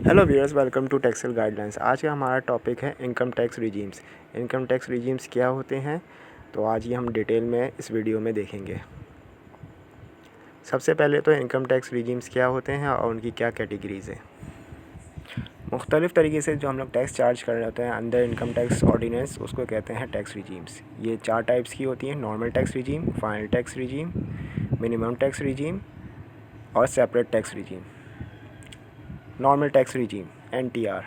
Hello viewers, welcome to taxal guidelines. आज का हमारा टॉपिक है income tax regimes. Income tax regimes क्या होते हैं, तो आज ये हम डिटेल में इस वीडियो में देखेंगे। सबसे पहले तो इनकम टैक्स रिजीम्स क्या होते हैं और उनकी क्या कैटेगरीज़ है। मुख्तलिफ़ तरीके से जो हम लोग टैक्स चार्ज कर रहे होते हैं अंडर इनकम टैक्स ऑर्डिनेंस, उसको कहते हैं टैक्स रिजीम्स। ये 4 टाइप्स की होती हैं: normal tax regime, final tax regime, minimum tax regime और separate tax regime. Normal tax regime NTR।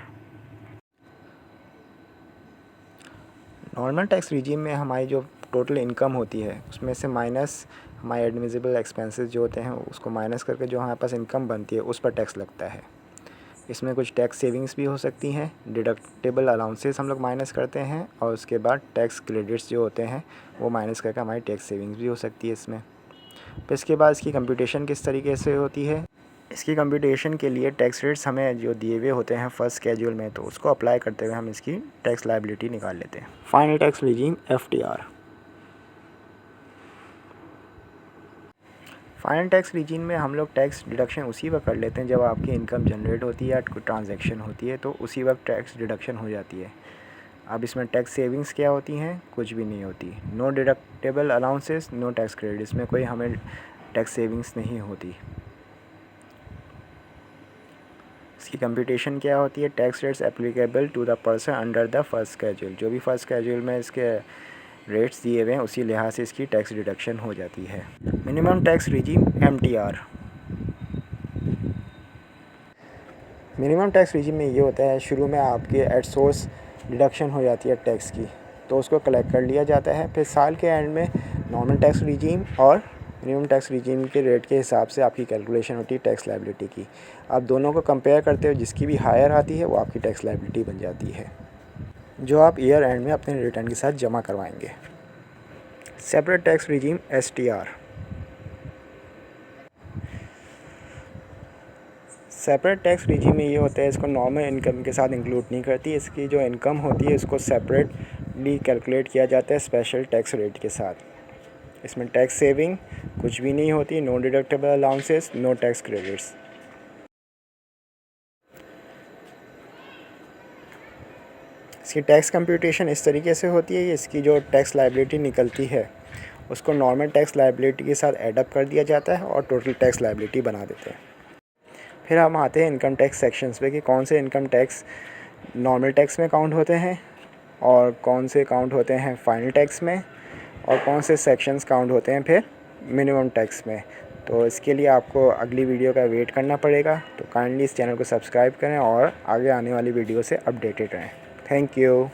Normal tax regime में हमारी जो टोटल इनकम होती है उसमें से माइनस हमारे एडमिसिबल एक्सपेंसेस जो होते हैं उसको माइनस करके जो हमारे पास इनकम बनती है उस पर टैक्स लगता है। इसमें कुछ टैक्स सेविंग्स भी हो सकती हैं, डिडक्टेबल अलाउंसेस हम लोग माइनस करते हैं और उसके बाद टैक्स क्रेडिट्स जो होते हैं वो माइनस करके हमारी टैक्स सेविंग्स भी हो सकती है इसमें। फिर इसके बाद इसकी कंप्यूटेशन किस तरीके से होती है। इसकी कंप्यूटेशन के लिए टैक्स रेट्स हमें जो दिए हुए होते हैं फर्स्ट स्केड्यूल में, तो उसको अप्लाई करते हुए हम इसकी टैक्स लायबिलिटी निकाल लेते हैं। Final tax regime FTR। Final tax regime में हम लोग टैक्स डिडक्शन उसी वक्त कर लेते हैं जब आपकी इनकम जनरेट होती है या कोई ट्रांजैक्शन होती है, तो उसी वक्त टैक्स डिडक्शन हो जाती है। अब इसमें टैक्स सेविंग्स क्या होती हैं, कुछ भी नहीं होती। No deductible allowances, no tax credit, इसमें कोई हमें टैक्स सेविंग्स नहीं होती। इसकी कंप्यूटेशन क्या होती है, tax rates applicable to the person under the first schedule. जो भी फर्स्ट स्केड्यूल में इसके रेट्स दिए हुए हैं उसी लिहाज से इसकी टैक्स डिडक्शन हो जाती है। Minimum tax regime MTR। Minimum tax regime में ये होता है, शुरू में आपके एट सोर्स डिडक्शन हो जाती है टैक्स की, तो उसको कलेक्ट कर लिया जाता है। फिर साल के एंड में नॉर्मल टैक्स रिजीम और मिनिमम टैक्स रिजीम के रेट के हिसाब से आपकी कैलकुलेशन होती है टैक्स लायबिलिटी की। आप दोनों को कंपेयर करते हो, जिसकी भी हायर आती है वो आपकी टैक्स लायबिलिटी बन जाती है, जो आप ईयर एंड में अपने रिटर्न के साथ जमा करवाएंगे। Separate tax regime STR। Separate tax regime में ये होता है, इसको नॉर्मल इनकम के साथ इंक्लूड नहीं करती। इसकी जो इनकम होती है इसको सेपरेटली कैलकुलेट किया जाता है स्पेशल टैक्स रेट के साथ। इसमें टैक्स सेविंग कुछ भी नहीं होती, no deductible allowances, no tax credits. इसकी टैक्स कंप्यूटेशन इस तरीके से होती है, इसकी जो टैक्स लायबिलिटी निकलती है उसको नॉर्मल टैक्स लायबिलिटी के साथ एडअप कर दिया जाता है और टोटल टैक्स लायबिलिटी बना देते हैं। फिर हम आते हैं इनकम टैक्स सेक्शंस पे कि कौन से इनकम टैक्स नॉर्मल टैक्स में काउंट होते हैं और कौन से काउंट होते हैं फाइनल टैक्स में, और कौन से सेक्शंस काउंट होते हैं फिर मिनिमम टैक्स में। तो इसके लिए आपको अगली वीडियो का वेट करना पड़ेगा, तो काइंडली इस चैनल को सब्सक्राइब करें और आगे आने वाली वीडियो से अपडेटेड रहें। Thank you.